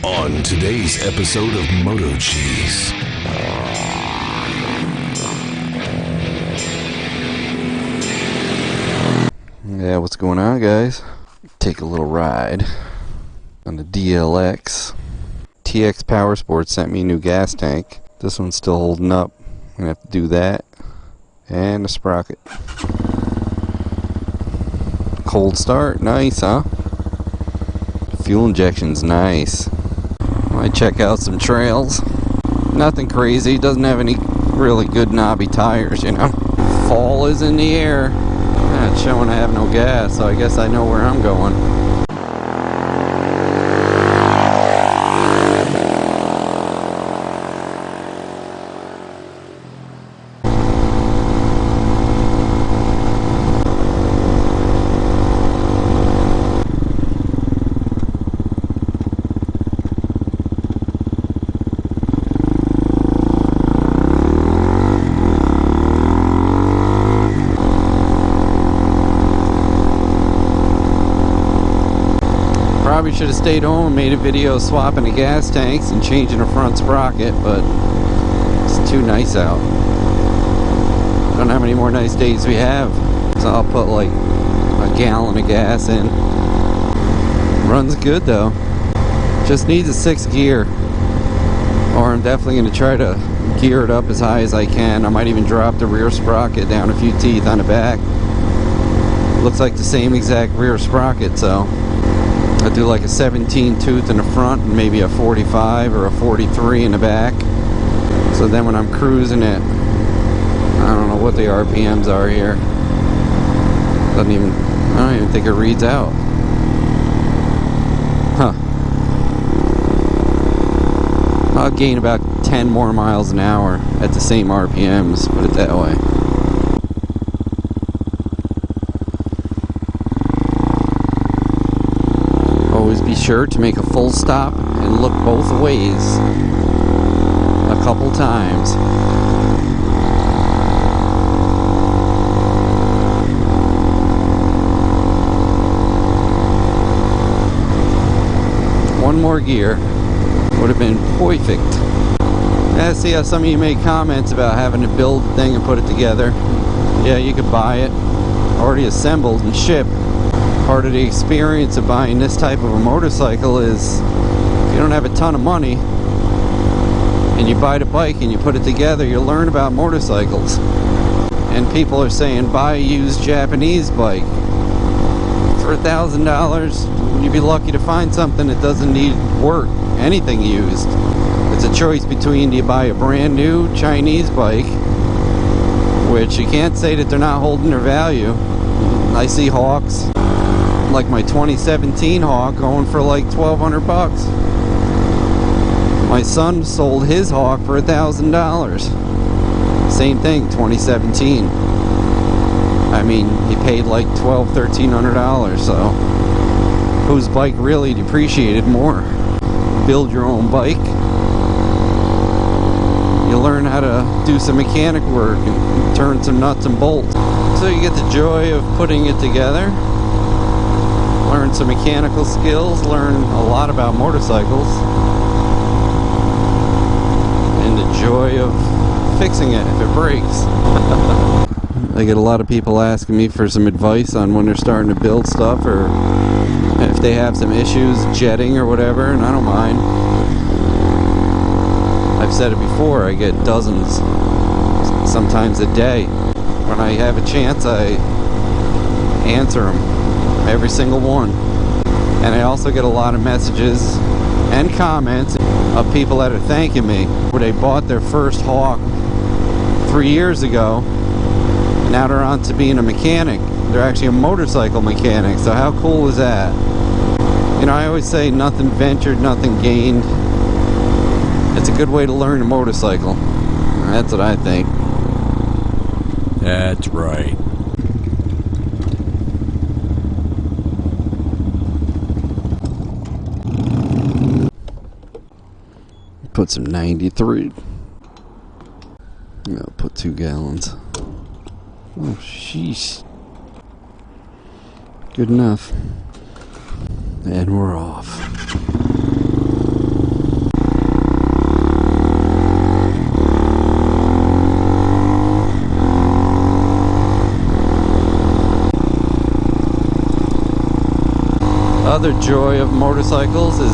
On today's episode of Moto Cheese. Yeah, what's going on, guys? Take a little ride on the DLX. TX Power Sports sent me a new gas tank. This one's still holding up. I'm gonna have to do that. And a sprocket. Cold start, nice, huh? Fuel injection's nice. Might check out some trails. Nothing crazy, doesn't have any really good knobby tires, you know. Fall is in the air. It's showing I have no gas, so I guess I know where I'm going. Probably should have stayed home and made a video swapping the gas tanks and changing the front sprocket, but it's too nice out. Don't know how many more nice days we have, so I'll put like a gallon of gas in. Runs good though. Just needs a 6th gear, or I'm definitely going to try to gear it up as high as I can. I might even drop the rear sprocket down a few teeth on the back. Looks like the same exact rear sprocket, so I'll do like a 17 tooth in the front and maybe a 45 or a 43 in the back. So then when I'm cruising it, I don't know what the RPMs are here. I don't even think it reads out. Huh. I'll gain about 10 more miles an hour at the same RPMs, put it that way. Always be sure to make a full stop and look both ways a couple times. One more gear would have been perfect. I see how some of you made comments about having to build the thing and put it together. Yeah, you could buy it already assembled and shipped. Part of the experience of buying this type of a motorcycle is if you don't have a ton of money and you buy the bike and you put it together, you learn about motorcycles. And people are saying buy a used Japanese bike for $1,000. You'd be lucky to find something that doesn't need work, anything used. It's a choice between, do you buy a brand new Chinese bike, which you can't say that they're not holding their value. I see Hawks, like my 2017 Hawk, going for like $1,200. My son sold his Hawk for $1,000. Same thing, 2017. I mean, he paid like $1,200–1,300, so whose bike really depreciated more? Build your own bike. You learn how to do some mechanic work and turn some nuts and bolts. So you get the joy of putting it together. Learn some mechanical skills, learn a lot about motorcycles, and the joy of fixing it if it breaks. I get a lot of people asking me for some advice on when they're starting to build stuff, or if they have some issues jetting or whatever, and I don't mind. I've said it before, I get dozens, sometimes a day. When I have a chance, I answer them. Every single one. And I also get a lot of messages and comments of people that are thanking me where they bought their first Hawk 3 years ago and now they're on to being a mechanic. They're actually a motorcycle mechanic, so how cool is that? You know, I always say nothing ventured, nothing gained. It's a good way to learn a motorcycle. That's what I think. That's right. Put some 93. I'll put 2 gallons. Oh, sheesh. Good enough. And we're off. other joy of motorcycles is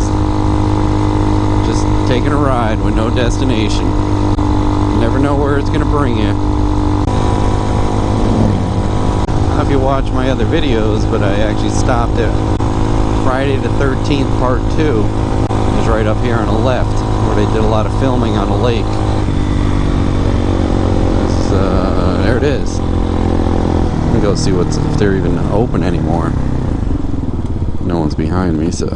just taking a ride with no destination. You never know where it's going to bring you. I don't know if you watch my other videos, but I actually stopped at Friday the 13th Part 2. It was right up here on the left, where they did a lot of filming on a lake. There it is. Let me go see if they're even open anymore. No one's behind me, so.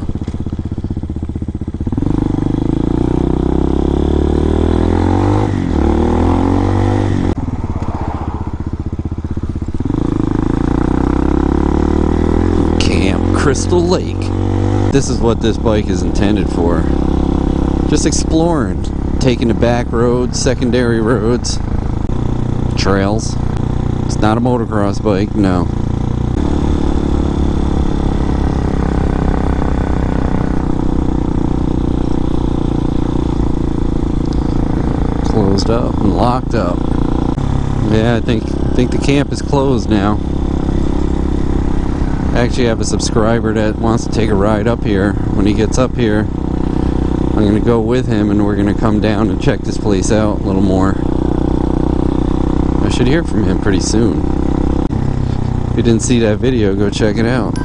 Camp Crystal Lake. This is what this bike is intended for. Just exploring, taking the back roads, secondary roads, trails. It's not a motocross bike, no. Closed up and locked up. Yeah, I think the camp is closed now. I actually have a subscriber that wants to take a ride up here. When he gets up here, I'm going to go with him and we're going to come down and check this place out a little more. I should hear from him pretty soon. If you didn't see that video, go check it out.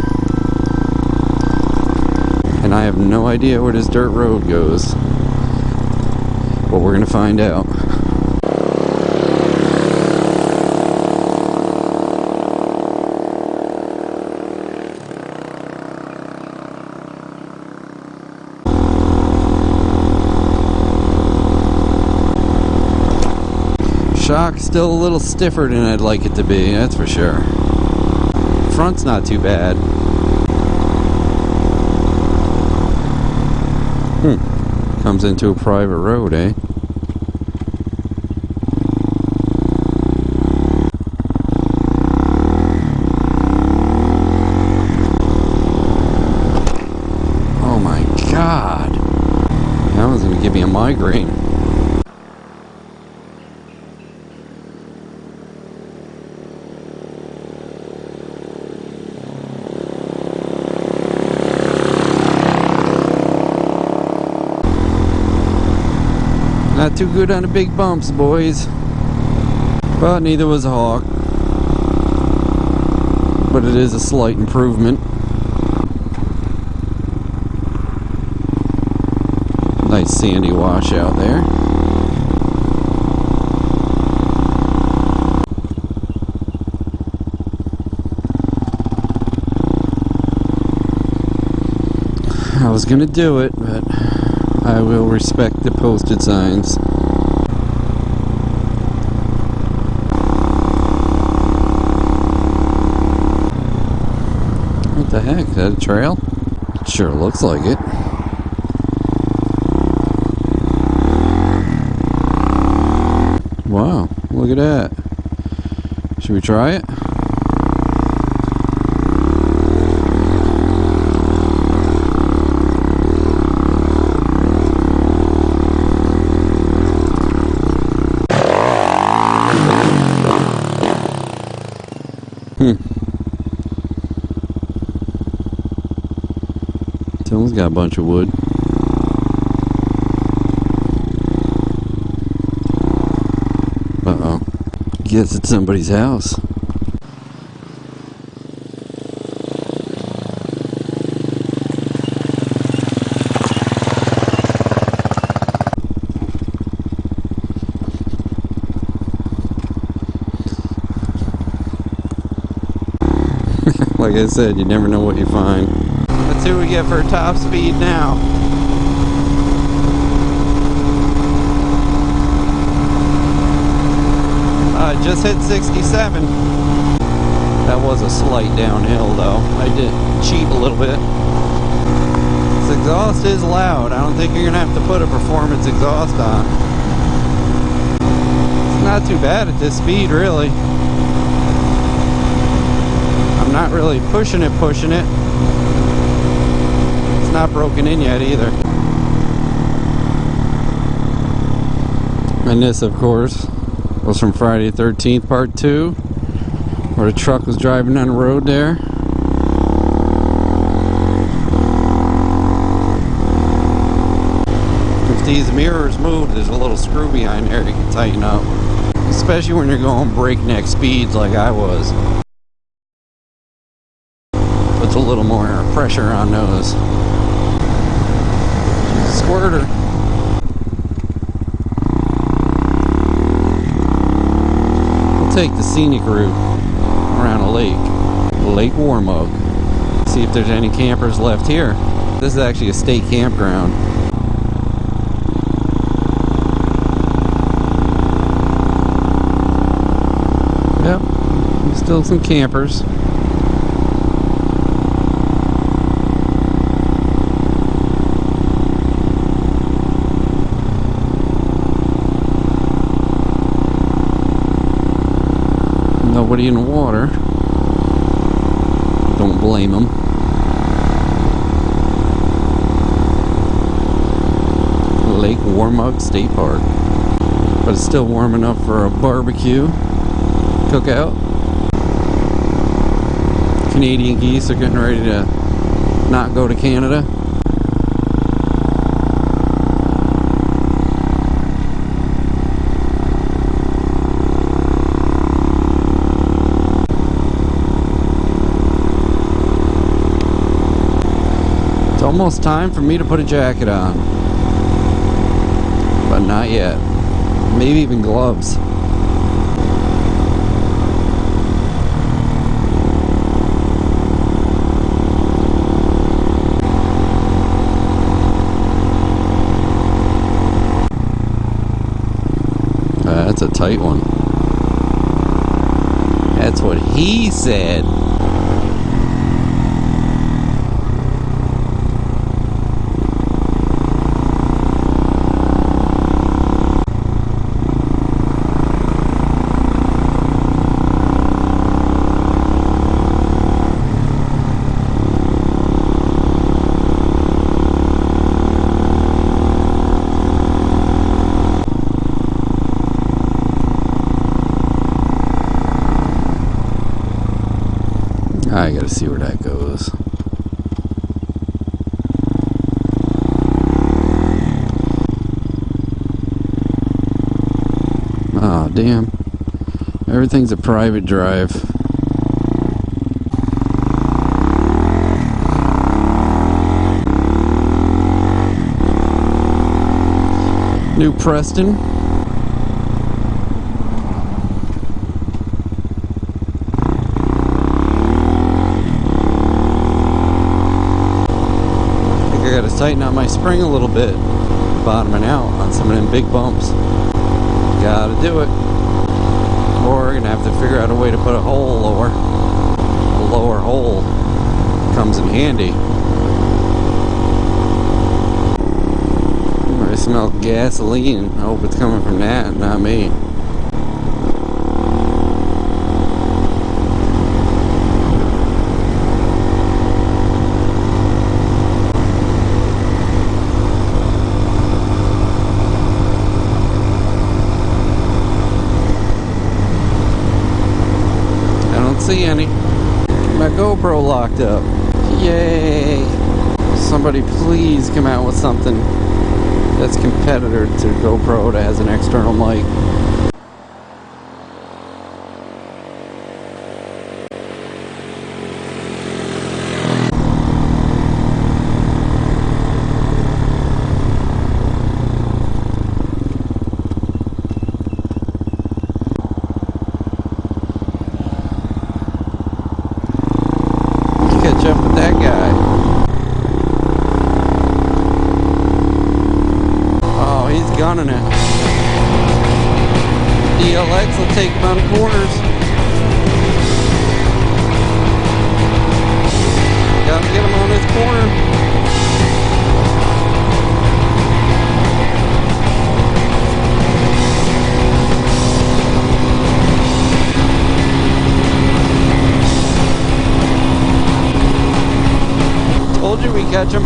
And I have no idea where this dirt road goes. But we're going to find out. Shock's still a little stiffer than I'd like it to be, that's for sure. Front's not too bad. Comes into a private road, eh? Oh my God. That one's gonna give me a migraine. Not too good on the big bumps, boys. But neither was a Hawk. But it is a slight improvement. Nice sandy wash out there. I was gonna do it, but I will respect the posted signs. What the heck? Is that a trail? It sure looks like it. Wow, look at that. Should we try it? Someone's got a bunch of wood. Uh-oh. Guess it's somebody's house. Like I said, you never know what you find. Let's see what we get for top speed now. Just hit 67. That was a slight downhill though. I did cheat a little bit. This exhaust is loud. I don't think you're gonna have to put a performance exhaust on. It's not too bad at this speed, really. I'm not really pushing it. It's not broken in yet either. And this, of course, was from Friday the 13th, Part 2, where the truck was driving on the road there. the mirrors move, there's a little screw behind there you can tighten up. Especially when you're going breakneck speeds like I was. Puts a little more pressure on those. Squirter. We'll take the scenic route around a lake. Lake Warmug. See if there's any campers left here. This is actually a state campground. Yep, there's still some campers. Nobody in the water. Don't blame them. Lake Warmug State Park. But it's still warm enough for a barbecue. Cookout. Canadian geese are getting ready to not go to Canada. It's almost time for me to put a jacket on. But not yet. Maybe even gloves. That's a tight one. That's what he said. I gotta see where that goes. Oh, damn. Everything's a private drive. New Preston. I gotta tighten out my spring a little bit, bottoming out on some of them big bumps. Gotta do it. Or we're gonna have to figure out a way to put a hole lower. A lower hole comes in handy. I smell gasoline. I hope it's coming from that, not me. See any. My GoPro locked up. Yay! Somebody please come out with something that's competitor to GoPro that has an external mic. Up with that guy. Oh, he's gunning it. DLX will take him out of corners. Gotta get him on this corner. Told you we catch him.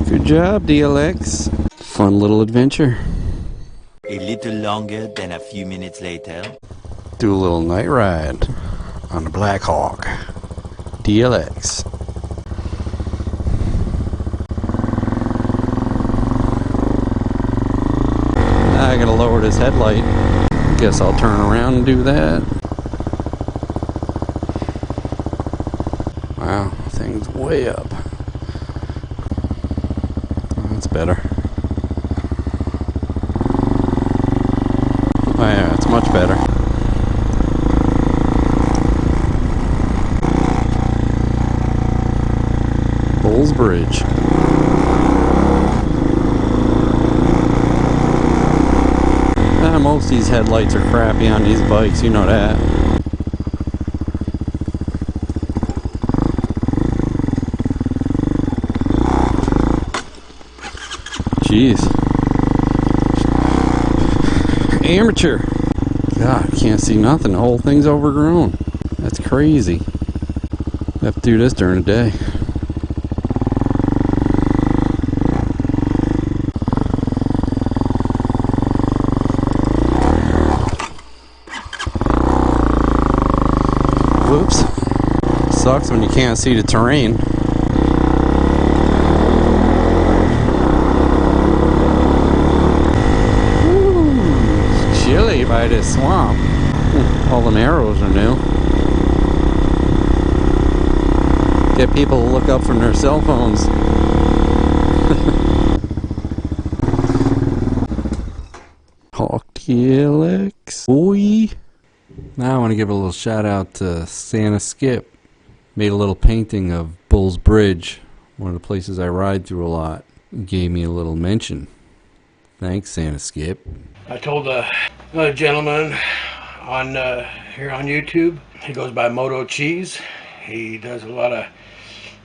Good job, DLX. Fun little adventure. A little longer than a few minutes later. Do a little night ride on the Black Hawk DLX. I gotta lower this headlight. Guess I'll turn around and do that. Wow, thing's way up. That's better. Oh yeah, it's much better. Bulls Bridge. Most of these headlights are crappy on these bikes, you know that. Jeez. Amateur. God, can't see nothing. The whole thing's overgrown. That's crazy. I have to do this during the day. Whoops. Sucks when you can't see the terrain. Ooh, it's chilly by this swamp. All them arrows are new. Get people to look up from their cell phones. Hawk DLX. Boy. Now I want to give a little shout out to Santa Skip. Made a little painting of Bulls Bridge, one of the places I ride through a lot. He gave me a little mention. Thanks, Santa Skip. I told another gentleman on here on YouTube. He goes by Moto Cheese. He does a lot of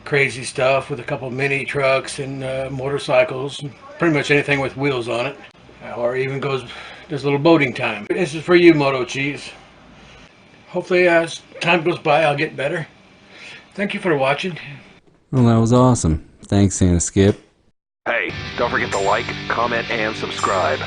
crazy stuff with a couple mini trucks and motorcycles, pretty much anything with wheels on it, or even does a little boating time. This is for you, Moto Cheese. Hopefully as time goes by I'll get better. Thank you for watching. Well, that was awesome. Thanks, Santa Skip. Hey, don't forget to like, comment, and subscribe.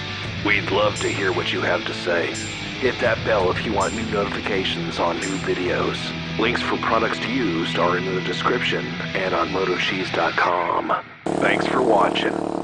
We'd love to hear what you have to say. Hit that bell if you want new notifications on new videos. Links for products to use are in the description and on motocheese.com. Thanks for watching.